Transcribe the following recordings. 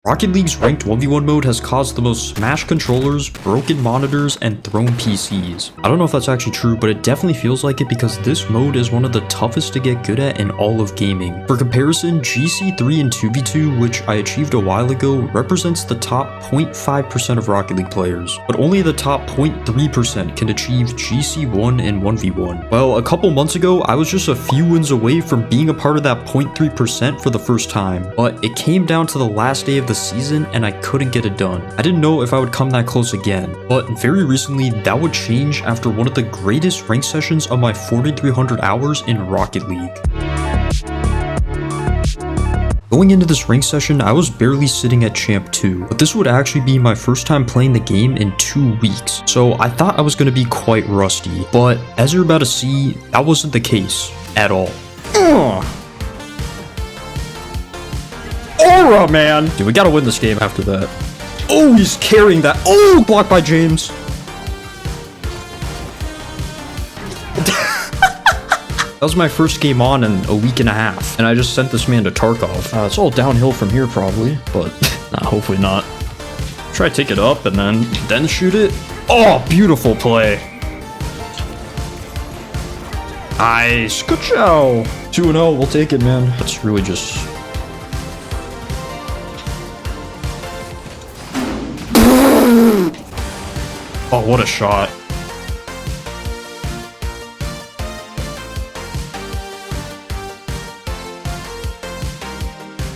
Rocket League's ranked 1v1 mode has caused the most smashed controllers, broken monitors, and thrown PCs. I don't know if that's actually true, but it definitely feels like it because this mode is one of the toughest to get good at in all of gaming. For comparison, GC3 and 2v2, which I achieved a while ago, represents the top 0.5% of Rocket League players, but only the top 0.3% can achieve GC1 and 1v1. Well, a couple months ago, I was just a few wins away from being a part of that 0.3% for the first time, but it came down to the last day of the season and I couldn't get it done. I didn't know if I would come that close again, but very recently that would change after one of the greatest rank sessions of my 4,300 hours in Rocket League. Going into this rank session, I was barely sitting at Champ 2, but this would actually be my first time playing the game in 2 weeks, so I thought I was going to be quite rusty, but as you're about to see, that wasn't the case at all. Aura, man! Dude, we gotta win this game after that. Oh, he's carrying that. Oh, blocked by James. That was my first game on in a week and a half, and I just sent this man to Tarkov. It's all downhill from here probably, but nah, hopefully not. Try to take it up and then shoot it. Oh, beautiful play. Nice. Good job. 2-0, we'll take it, man. That's really just... Oh, what a shot.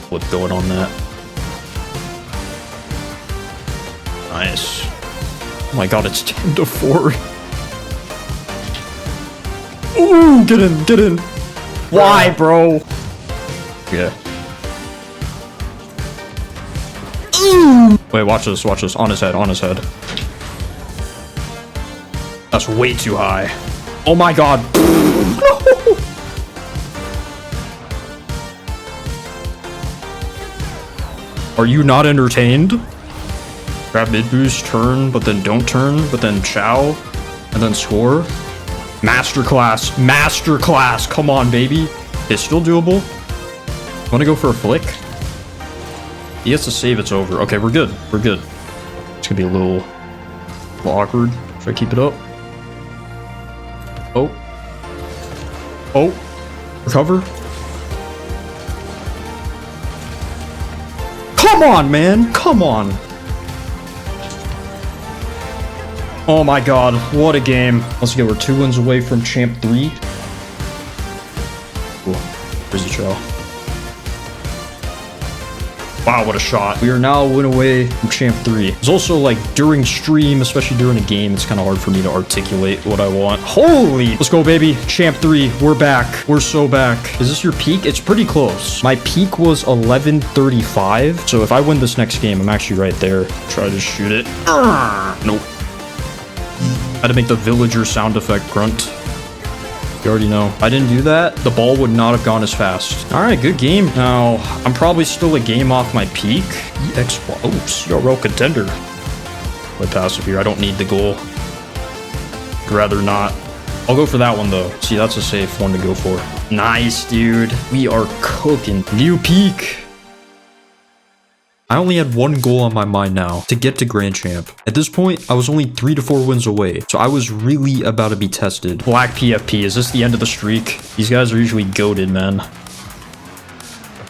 What's going on that? Nice. Oh my god, it's 10-4. Ooh, get in, get in. Why, bro? Yeah. Ooh. Wait, watch this, watch this. On his head, on his head. That's way too high. Oh my god. Are you not entertained? Grab mid boost, turn, but then don't turn, but then chow, and then score. Masterclass. Masterclass. Come on, baby. It's still doable. Wanna go for a flick? He has to save, it's over. Okay, we're good. We're good. It's gonna be a little awkward. Should I keep it up? Oh. Oh. Recover. Come on, man. Come on. Oh my god. What a game. Let's go. We're 2 wins away from Champ 3. Cool. Where's the show? Wow, what a shot. We are now a win away from Champ 3. It's also like during stream, especially during a game, it's kind of hard for me to articulate what I want. Holy! Let's go, baby. Champ 3. We're back. We're so back. Is this your peak? It's pretty close. My peak was 11:35. So if I win this next game, I'm actually right there. Try to shoot it. Nope. I had to make the villager sound effect grunt. You already know. If I didn't do that, the ball would not have gone as fast. All right, good game. Now, I'm probably still a game off my peak. EXY. Oh, CRL contender. Play passive here. I don't need the goal. I'd rather not. I'll go for that one, though. See, that's a safe one to go for. Nice, dude. We are cooking. New peak. I only had 1 goal on my mind now to get to Grand Champ. At this point, I was only 3 to 4 wins away, so I was really about to be tested. Black PFP, is this the end of the streak? These guys are usually goated, man.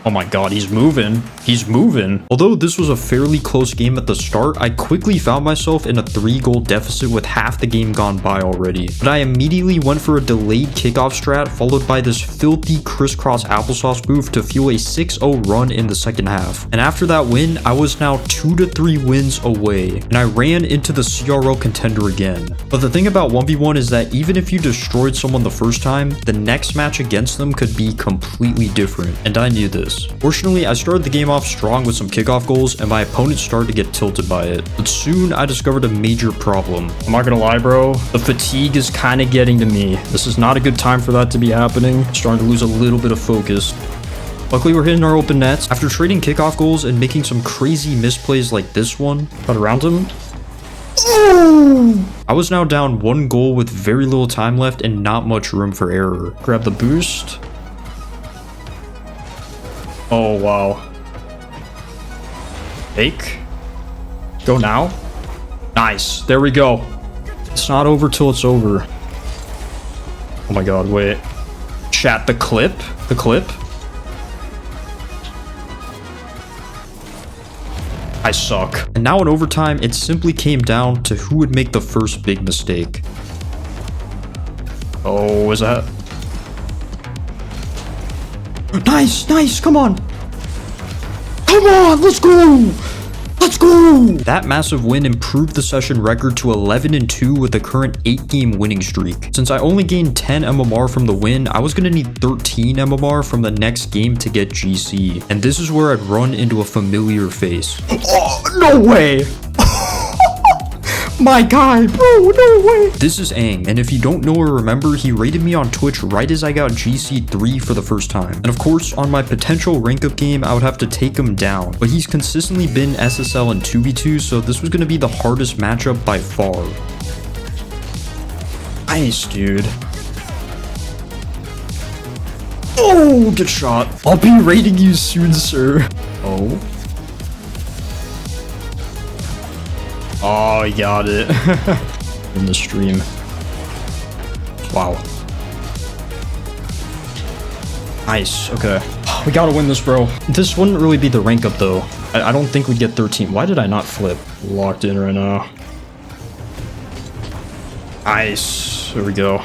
Oh my god, he's moving. He's moving. Although this was a fairly close game at the start, I quickly found myself in a 3-goal deficit with half the game gone by already. But I immediately went for a delayed kickoff strat, followed by this filthy crisscross applesauce move to fuel a 6-0 run in the second half. And after that win, I was now 2 to 3 wins away, and I ran into the CRL contender again. But the thing about 1v1 is that even if you destroyed someone the first time, the next match against them could be completely different, and I knew this. Fortunately, I started the game off strong with some kickoff goals, and my opponent started to get tilted by it. But soon, I discovered a major problem. I'm not gonna lie, bro. The fatigue is kind of getting to me. This is not a good time for that to be happening. I'm starting to lose a little bit of focus. Luckily, we're hitting our open nets. After trading kickoff goals and making some crazy misplays like this one, got around him. I was now down 1 goal with very little time left and not much room for error. Grab the boost. Oh, wow. Fake. Go now. Nice. There we go. It's not over till it's over. Oh my god, wait. Chat, the clip? The clip? I suck. And now in overtime, it simply came down to who would make the first big mistake. Oh, is that? Nice, nice, come on. Come on, let's go. Let's go! That massive win improved the session record to 11-2 with a current 8-game winning streak. Since I only gained 10 MMR from the win, I was gonna need 13 MMR from the next game to get GC. And this is where I'd run into a familiar face. Oh, no way! My guy, bro, no way! This is Aang, and if you don't know or remember, he rated me on Twitch right as I got GC3 for the first time. And of course, on my potential rank up game, I would have to take him down. But he's consistently been SSL and 2v2, so this was gonna be the hardest matchup by far. Nice, dude. Oh, good shot. I'll be rating you soon, sir. Oh. Oh, he got it. In the stream. Wow. Nice, okay. We gotta win this, bro. This wouldn't really be the rank up, though. I don't think we'd get 13. Why did I not flip? Locked in right now. Nice. There we go.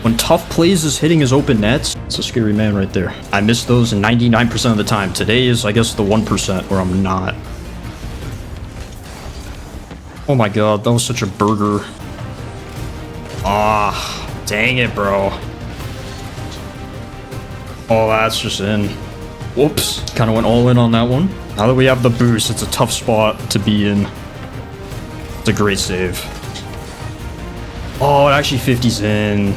When TuffPlayz is hitting his open nets, it's a scary man right there. I miss those 99% of the time. Today is, I guess, the 1% where I'm not. Oh my god, that was such a burger. Ah, dang it, bro. Oh, that's just in. Whoops. Kind of went all in on that one. Now that we have the boost, it's a tough spot to be in. It's a great save. Oh, it actually 50s in.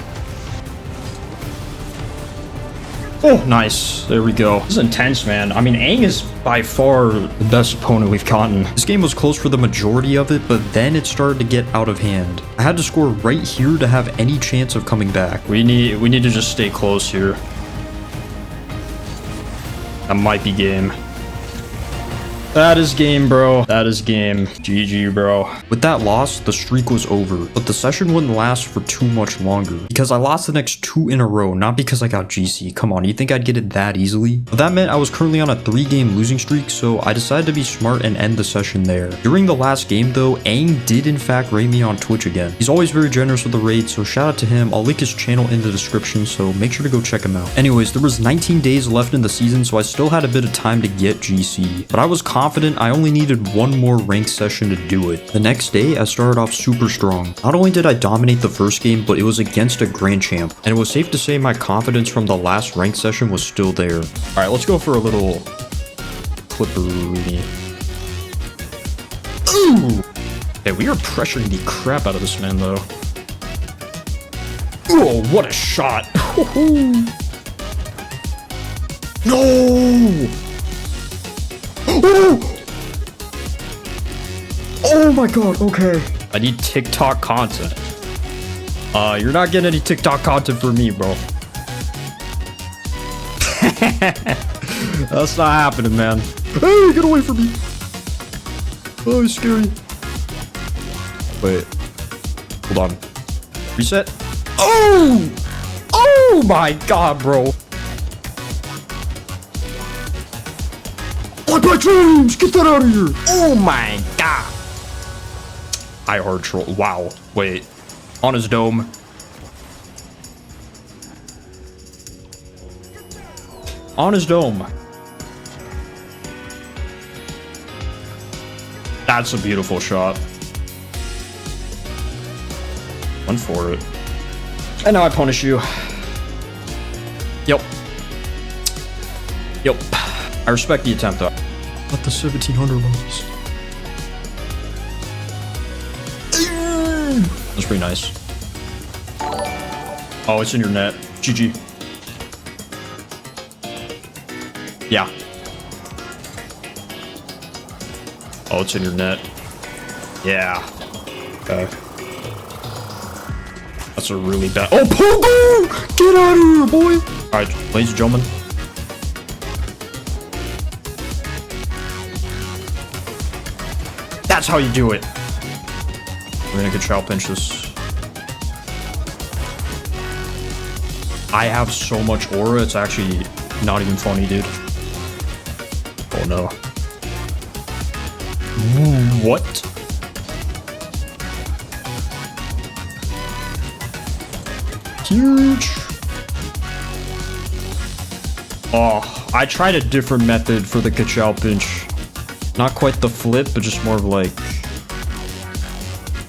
Oh, nice. There we go. This is intense, man. I mean, Aang is by far the best opponent we've gotten. This game was close for the majority of it, but then it started to get out of hand. I had to score right here to have any chance of coming back. We need to just stay close here. That might be game. That is game, bro. That is game. GG, bro. With that loss, the streak was over, but the session wouldn't last for too much longer because I lost the next 2 in a row, not because I got GC. Come on, you think I'd get it that easily? But that meant I was currently on a 3-game losing streak, so I decided to be smart and end the session there. During the last game, though, Aang did in fact rate me on Twitch again. He's always very generous with the raid, so shout out to him. I'll link his channel in the description, so make sure to go check him out. Anyways, there was 19 days left in the season, so I still had a bit of time to get GC, but I was confident I only needed one more ranked session to do it. The next day, I started off super strong. Not only did I dominate the first game, but it was against a grand champ, and it was safe to say my confidence from the last ranked session was still there. Alright, let's go for a little clippery. Ooh! Hey, we are pressuring the crap out of this man, though. Oh, what a shot! No! Oh! Oh my god, okay. I need TikTok content. You're not getting any TikTok content for me, bro. That's not happening, man. Hey, get away from me. Oh, it's scary. Wait. Hold on. Reset. Oh! Oh my god, bro. Like my dreams! Get that out of here! Oh my god! I hard troll. Wow. Wait. On his dome. On his dome. That's a beautiful shot. Went for it. And now I punish you. Yep. Yep. I respect the attempt, though. Not the 1700 levels. That's pretty nice. Oh, it's in your net. GG. Yeah. Oh, it's in your net. Yeah. Okay. That's a really bad. Oh, Pogo! Get out of here, boy! Alright, ladies and gentlemen. That's how you do it. We're gonna get chow pinch this. I have so much aura, it's actually not even funny, dude. Oh no. What? Huge. Oh, I tried a different method for the ka-chow pinch. Not quite the flip, but just more of like,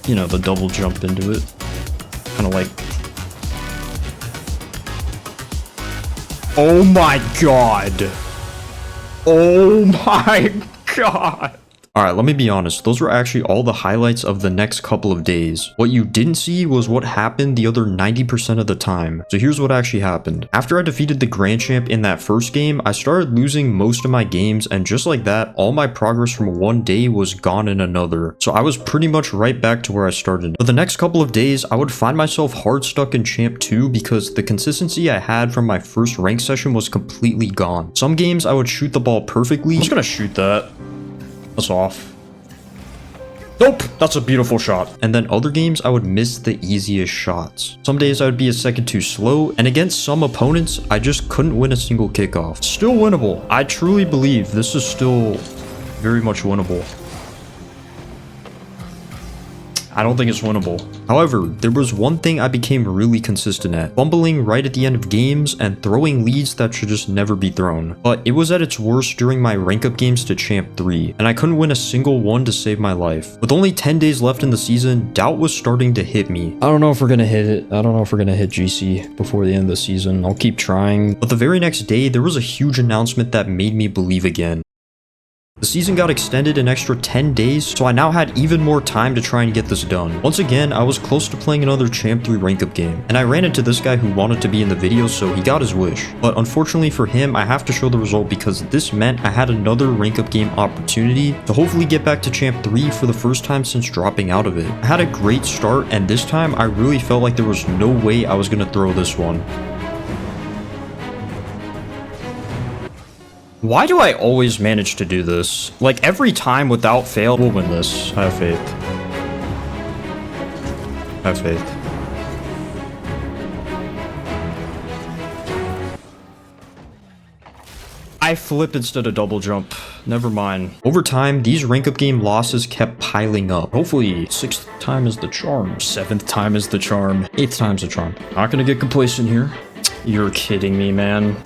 you know, the double jump into it. Kind of like... Oh my god. Oh my god. Alright, let me be honest, those were actually all the highlights of the next couple of days. What you didn't see was what happened the other 90% of the time. So here's what actually happened. After I defeated the Grand Champ in that first game, I started losing most of my games, and just like that, all my progress from one day was gone in another. So I was pretty much right back to where I started. For the next couple of days, I would find myself hard stuck in Champ 2 because the consistency I had from my first rank session was completely gone. Some games I would shoot the ball perfectly. I'm just gonna shoot that. That's off. Nope, that's a beautiful shot. And then other games, I would miss the easiest shots. Some days I would be a second too slow, and against some opponents, I just couldn't win a single kickoff. Still winnable. I truly believe this is still very much winnable. I don't think it's winnable. However, there was one thing I became really consistent at. Fumbling right at the end of games and throwing leads that should just never be thrown. But it was at its worst during my rank up games to Champ 3, and I couldn't win a single one to save my life. With only 10 days left in the season, doubt was starting to hit me. I don't know if we're gonna hit it. I don't know if we're gonna hit GC before the end of the season. I'll keep trying. But the very next day, there was a huge announcement that made me believe again. The season got extended an extra 10 days, so I now had even more time to try and get this done. Once again, I was close to playing another Champ 3 rank up game, and I ran into this guy who wanted to be in the video, so he got his wish. But unfortunately for him, I have to show the result because this meant I had another rank up game opportunity to hopefully get back to Champ 3 for the first time since dropping out of it. I had a great start, and this time I really felt like there was no way I was gonna throw this one. Why do I always manage to do this? Like, every time without fail, we'll win this. I have faith. I have faith. I flip instead of double jump. Never mind. Over time, these rank up game losses kept piling up. Hopefully, 6th time is the charm. 7th time is the charm. 8th time's the charm. Not gonna get complacent here. You're kidding me, man.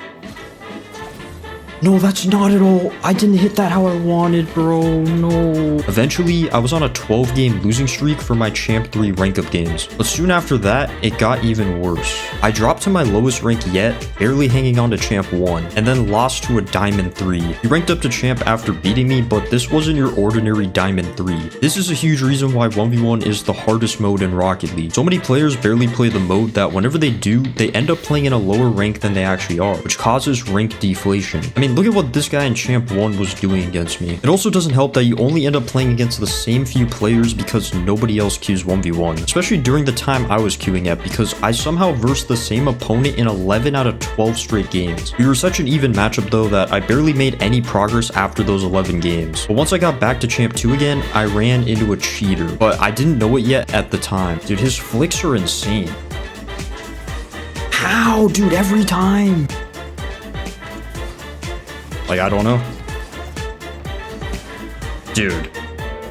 No, that's not at all. I didn't hit that how I wanted, bro. No. Eventually, I was on a 12-game losing streak for my Champ 3 rank-up games. But soon after that, it got even worse. I dropped to my lowest rank yet, barely hanging on to Champ 1, and then lost to a Diamond 3. He ranked up to Champ after beating me, but this wasn't your ordinary Diamond 3. This is a huge reason why 1v1 is the hardest mode in Rocket League. So many players barely play the mode that whenever they do, they end up playing in a lower rank than they actually are, which causes rank deflation. I mean, look at what this guy in Champ 1 was doing against me. It also doesn't help that you only end up playing against the same few players because nobody else queues 1v1, especially during the time I was queuing at because I somehow versed the same opponent in 11 out of 12 straight games. We were such an even matchup though that I barely made any progress after those 11 games. But once I got back to Champ 2 again, I ran into a cheater, but I didn't know it yet at the time. Dude, his flicks are insane. How, dude, every time? Like, I don't know. Dude,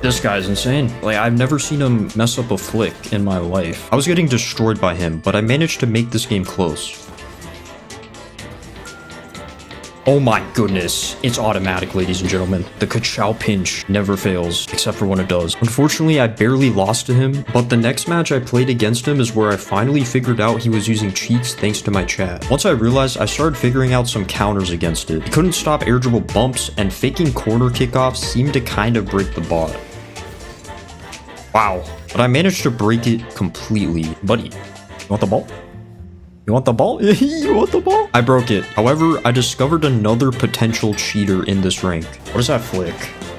this guy's insane. Like, I've never seen him mess up a flick in my life. I was getting destroyed by him, but I managed to make this game close. Oh my goodness. It's automatic, ladies and gentlemen. The ka-chow pinch never fails, except for when it does. Unfortunately, I barely lost to him, but the next match I played against him is where I finally figured out he was using cheats thanks to my chat. Once I realized, I started figuring out some counters against it. He couldn't stop air dribble bumps, and faking corner kickoffs seemed to kind of break the bot. Wow. But I managed to break it completely. Buddy, you want the ball? You want the ball? You want the ball? I broke it. However, I discovered another potential cheater in this rank. What is that flick?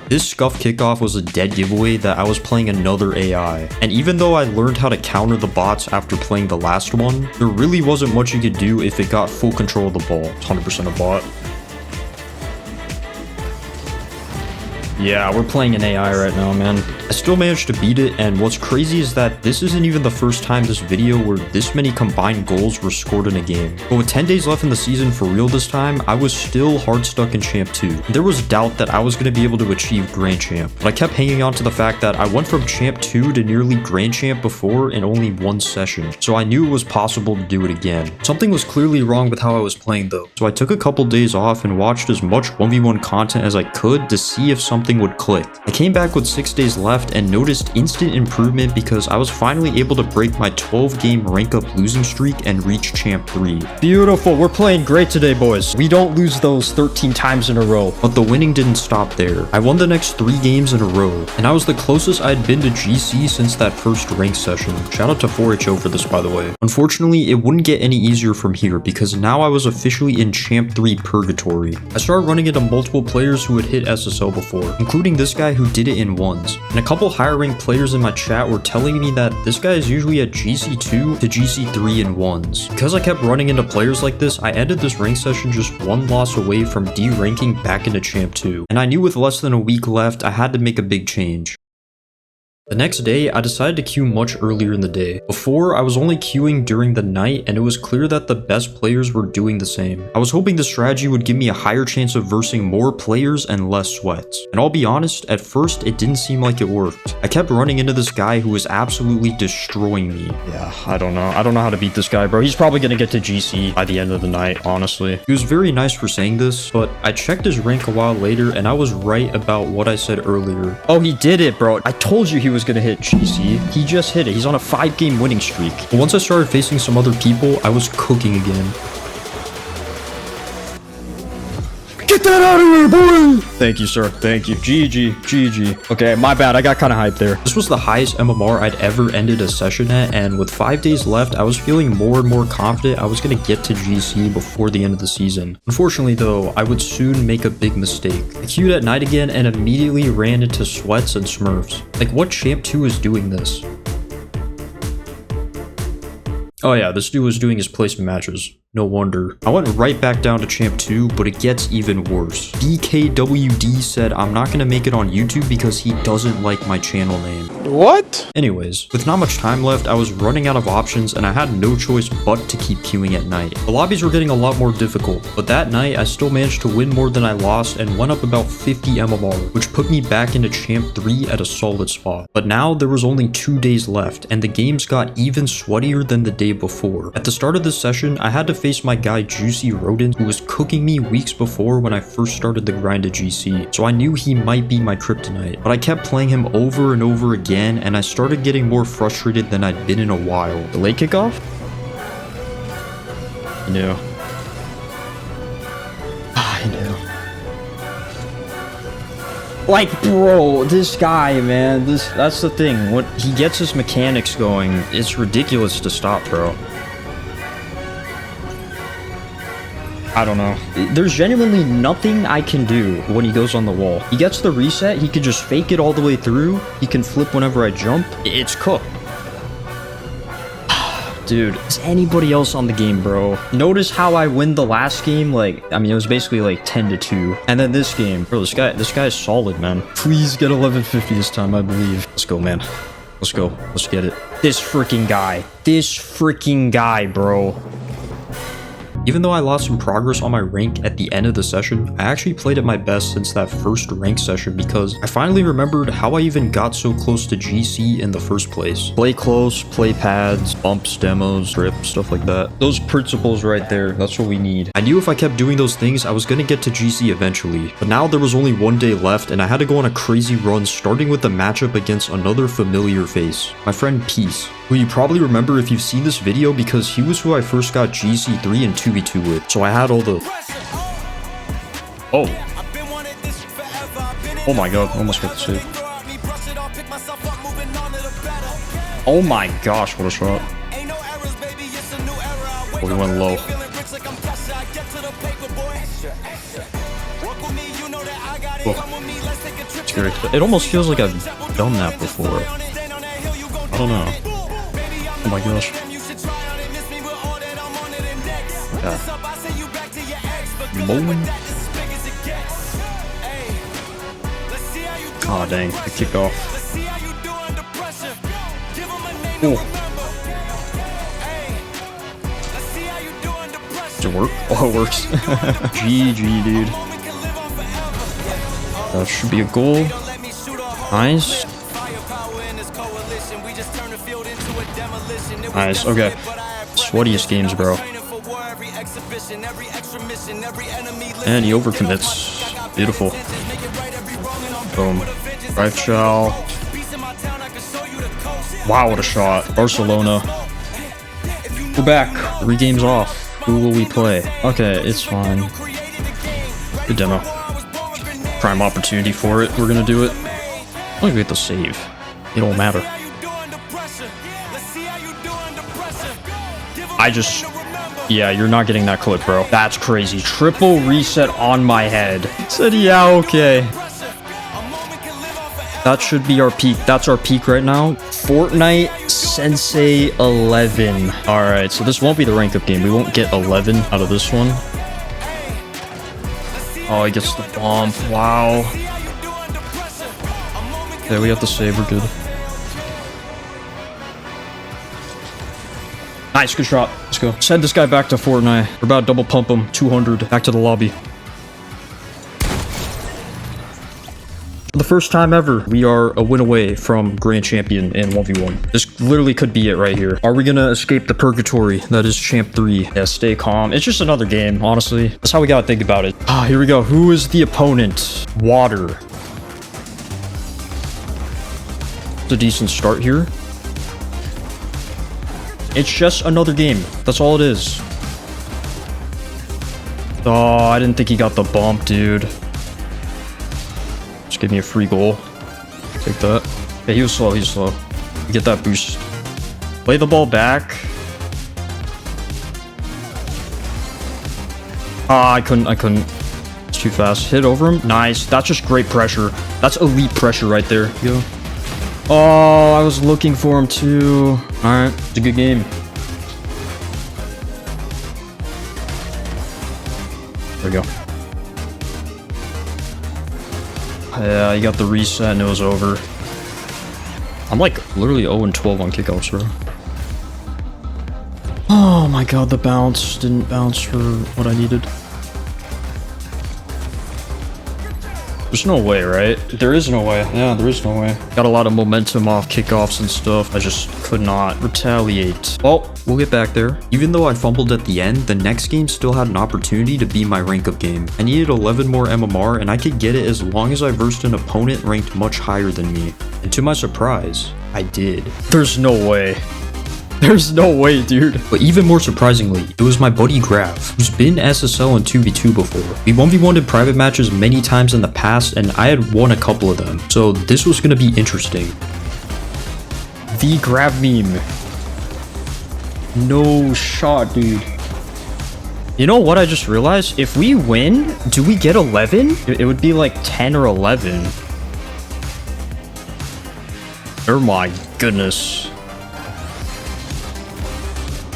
This scuff kickoff was a dead giveaway that I was playing another AI. And even though I learned how to counter the bots after playing the last one, there really wasn't much you could do if it got full control of the ball. It's 100% a bot. Yeah, we're playing an AI right now, man. I still managed to beat it, and what's crazy is that this isn't even the first time this video where this many combined goals were scored in a game. But with 10 days left in the season for real this time, I was still hard stuck in Champ 2. There was doubt that I was going to be able to achieve Grand Champ, but I kept hanging on to the fact that I went from Champ 2 to nearly Grand Champ before in only one session, so I knew it was possible to do it again. Something was clearly wrong with how I was playing though, so I took a couple days off and watched as much 1v1 content as I could to see if something would click. I came back with 6 days left and noticed instant improvement because I was finally able to break my 12-game rank up losing streak and reach Champ 3. Beautiful, we're playing great today, boys. We don't lose those 13 times in a row. But the winning didn't stop there. I won the next 3 games in a row, and I was the closest I'd been to GC since that first rank session. Shout out to 4HO for this, by the way. Unfortunately, it wouldn't get any easier from here because now I was officially in Champ 3 purgatory. I started running into multiple players who had hit SSL before, including this guy who did it in ones. And a couple higher ranked players in my chat were telling me that this guy is usually at GC2 to GC3 in ones. Because I kept running into players like this, I ended this rank session just 1 loss away from de-ranking back into Champ 2. And I knew with less than a week left, I had to make a big change. The next day, I decided to queue much earlier in the day. Before, I was only queuing during the night, and it was clear that the best players were doing the same. I was hoping this strategy would give me a higher chance of versing more players and less sweats. And I'll be honest, at first, it didn't seem like it worked. I kept running into this guy who was absolutely destroying me. Yeah, I don't know. I don't know how to beat this guy, bro. He's probably gonna get to GC by the end of the night, honestly. He was very nice for saying this, but I checked his rank a while later, and I was right about what I said earlier. Oh, he did it, bro. I told you he was gonna hit GC. He just hit it. He's on a 5-game winning streak. But once I started facing some other people, I was cooking again. Get that out of here, boy! Thank you, sir. Thank you. GG. GG. Okay, my bad. I got kind of hyped there. This was the highest MMR I'd ever ended a session at, and with 5 days left, I was feeling more and more confident I was going to get to GC before the end of the season. Unfortunately, though, I would soon make a big mistake. I queued at night again and immediately ran into sweats and smurfs. Like, what Champ 2 is doing this? Oh yeah, this dude was doing his placement matches. No wonder. I went right back down to Champ 2, but it gets even worse. BKWD said I'm not gonna make it on YouTube because he doesn't like my channel name. What? Anyways, with not much time left, I was running out of options and I had no choice but to keep queuing at night. The lobbies were getting a lot more difficult, but that night I still managed to win more than I lost and went up about 50 MMR, which put me back into Champ 3 at a solid spot. But now there was only 2 days left and the games got even sweatier than the day before. At the start of this session, I had to face my guy Juicy Rodent, who was cooking me weeks before when I first started the grind to GC, so I knew he might be my kryptonite. But I kept playing him over and over again, and I started getting more frustrated than I'd been in a while. The late kickoff? I knew. I knew. Like, bro, this guy, man, that's the thing. When he gets his mechanics going, it's ridiculous to stop, bro. I don't know. There's genuinely nothing I can do when he goes on the wall. He gets the reset, he can just fake it all the way through. He can flip whenever I jump. It's cooked. Dude, is anybody else on the game, bro? Notice how I win the last game? Like, I mean, it was basically like 10-2. And then this game, bro, this guy is solid, man. Please get 1150 this time, I believe. Let's go, man. Let's go. Let's get it. This freaking guy, bro. Even though I lost some progress on my rank at the end of the session, I actually played at my best since that first rank session because I finally remembered how I even got so close to GC in the first place. Play close, play pads, bumps, demos, grip, stuff like that. Those principles right there, that's what we need. I knew if I kept doing those things, I was gonna get to GC eventually. But now there was only 1 day left and I had to go on a crazy run starting with the matchup against another familiar face, my friend Peace, who you probably remember if you've seen this video because he was who I first got GC3 and 2v2 with. So I had all the... Oh. Oh my god, almost got the save. Oh my gosh, what a shot. Oh, he went low. Oh. Scary. It almost feels like I've done that before. I don't know. Oh my gosh. Yeah. Oh, dang. The kickoff. Oh. Does it work? Oh, it works. GG, dude. That should be a goal. Nice. Nice, okay. Sweatiest games, bro. And he overcommits. Beautiful. Boom. Right, chow. Wow, what a shot. Barcelona. We're back. 3 games off. Who will we play? Okay, it's fine. Good demo. Prime opportunity for it. We're gonna do it. I'm gonna get the save. It won't matter. Yeah, you're not getting that clip, bro. That's crazy. Triple reset on my head. Said, yeah, okay. That should be our peak. That's our peak right now. Fortnite Sensei 11. All right, so this won't be the rank up game. We won't get 11 out of this one. Oh, he gets the bomb. Wow. Okay, we have the save. We're good. Nice, good shot. Let's go. Send this guy back to Fortnite. We're about to double pump him. 200. Back to the lobby. For the first time ever, we are a win away from Grand Champion in 1v1. This literally could be it right here. Are we gonna escape the purgatory that is Champ 3? Yeah, stay calm. It's just another game, honestly. That's how we gotta think about it. Ah, here we go. Who is the opponent? Water. It's a decent start here. It's just another game. That's all it is. Oh, I didn't think he got the bump, dude. Just give me a free goal. Take that. Yeah, he was slow. He's slow. Get that boost. Play the ball back. Ah, I couldn't. It's too fast. Hit over him. Nice. That's just great pressure. That's elite pressure right there. Go. Oh, I was looking for him too. Alright, it's a good game. There we go. Yeah, you got the reset and it was over. I'm like literally 0-12 on kickoffs, bro. Oh my god, the bounce didn't bounce for what I needed. There's no way, right? There is no way. Yeah, there is no way. Got a lot of momentum off kickoffs and stuff. I just could not retaliate. Well, we'll get back there. Even though I fumbled at the end, the next game still had an opportunity to be my rank up game. I needed 11 more MMR and I could get it as long as I versed an opponent ranked much higher than me. And to my surprise, I did. There's no way. There's no way, dude. But even more surprisingly, it was my buddy Grav, who's been SSL in 2v2 before. We 1v1'd in private matches many times in the past, and I had won a couple of them. So this was gonna be interesting. The Grav meme. No shot, dude. You know what I just realized? If we win, do we get 11? It would be like 10 or 11. Oh my goodness.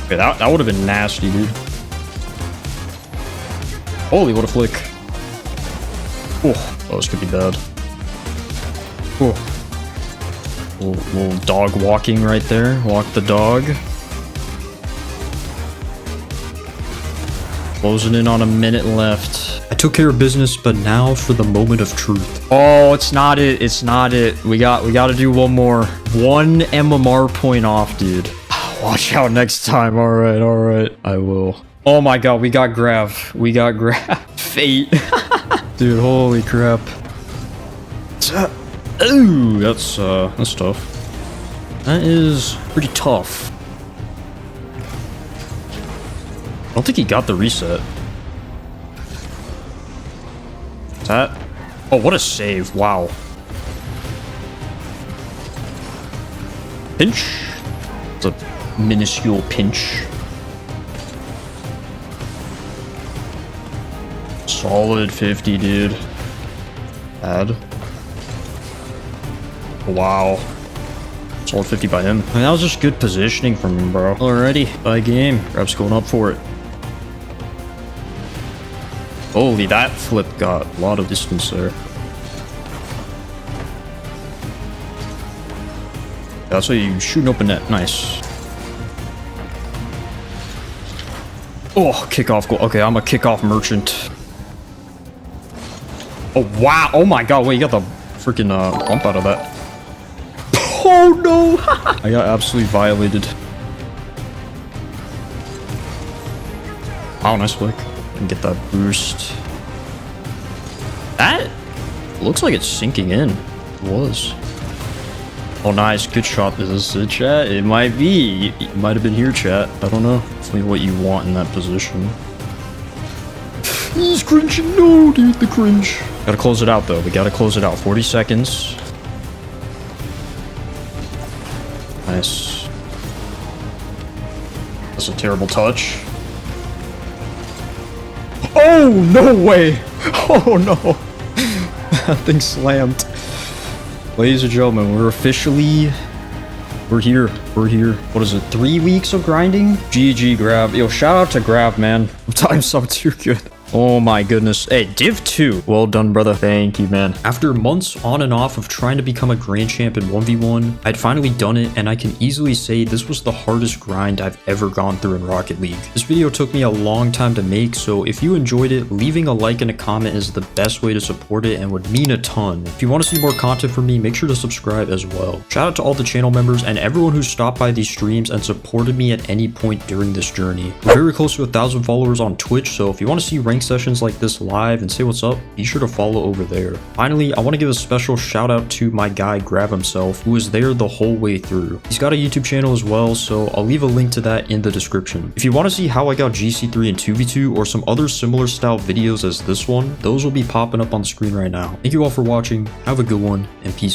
Okay, that would have been nasty, dude. Holy, what a flick. Oh, this could be bad. Oh. Little dog walking right there. Walk the dog. Closing in on a minute left. I took care of business, but now for the moment of truth. Oh, it's not it. It's not it. We got to do one more. 1 MMR point off, dude. Watch out next time. All right. I will. Oh my god, we got Grav. We got Grav. Fate. Dude, holy crap. Ooh, that's tough. That is pretty tough. I don't think he got the reset. That? Oh, what a save. Wow. Pinch. It's a minuscule pinch. Solid 50, dude. Bad. Wow. Solid 50 by him. I mean, that was just good positioning from him, bro. Alrighty. By game. Grav's going up for it. Holy, that flip got a lot of distance there. That's how you shoot an open net. Nice. Oh, kickoff goal. Okay, I'm a kickoff merchant. Oh, wow. Oh, my God. Wait, you got the freaking bump out of that. Oh, no. I got absolutely violated. Wow, nice flick. And get that boost. That looks like it's sinking in. It was. Oh, nice. Good shot. Is this it, chat? It might be. It might have been here, chat. I don't know. Definitely what you want in that position. He's cringing. No, dude, the cringe. Gotta close it out, though. We gotta close it out. 40 seconds. Nice. That's a terrible touch. Oh, no way. Oh, no. That thing slammed. Ladies and gentlemen, we're here. We're here. What is it? 3 weeks of grinding? GG, Grav. Yo, shout out to Grav, man. Sometimes I'm too good. Oh my goodness. Hey, Div 2. Well done, brother. Thank you, man. After months on and off of trying to become a grand champ in 1v1, I'd finally done it, and I can easily say this was the hardest grind I've ever gone through in Rocket League. This video took me a long time to make, so if you enjoyed it, leaving a like and a comment is the best way to support it and would mean a ton. If you want to see more content from me, make sure to subscribe as well. Shout out to all the channel members and everyone who stopped by these streams and supported me at any point during this journey. We're very close to 1,000 followers on Twitch, so if you want to see ranked sessions like this live and say what's up, be sure to follow over there. Finally, I want to give a special shout out to my guy Grav himself, who was there the whole way through. He's got a YouTube channel as well, so I'll leave a link to that in the description. If you want to see how I got GC3 and 2v2 or some other similar style videos as this one, those will be popping up on the screen right now. Thank you all for watching, have a good one, and peace.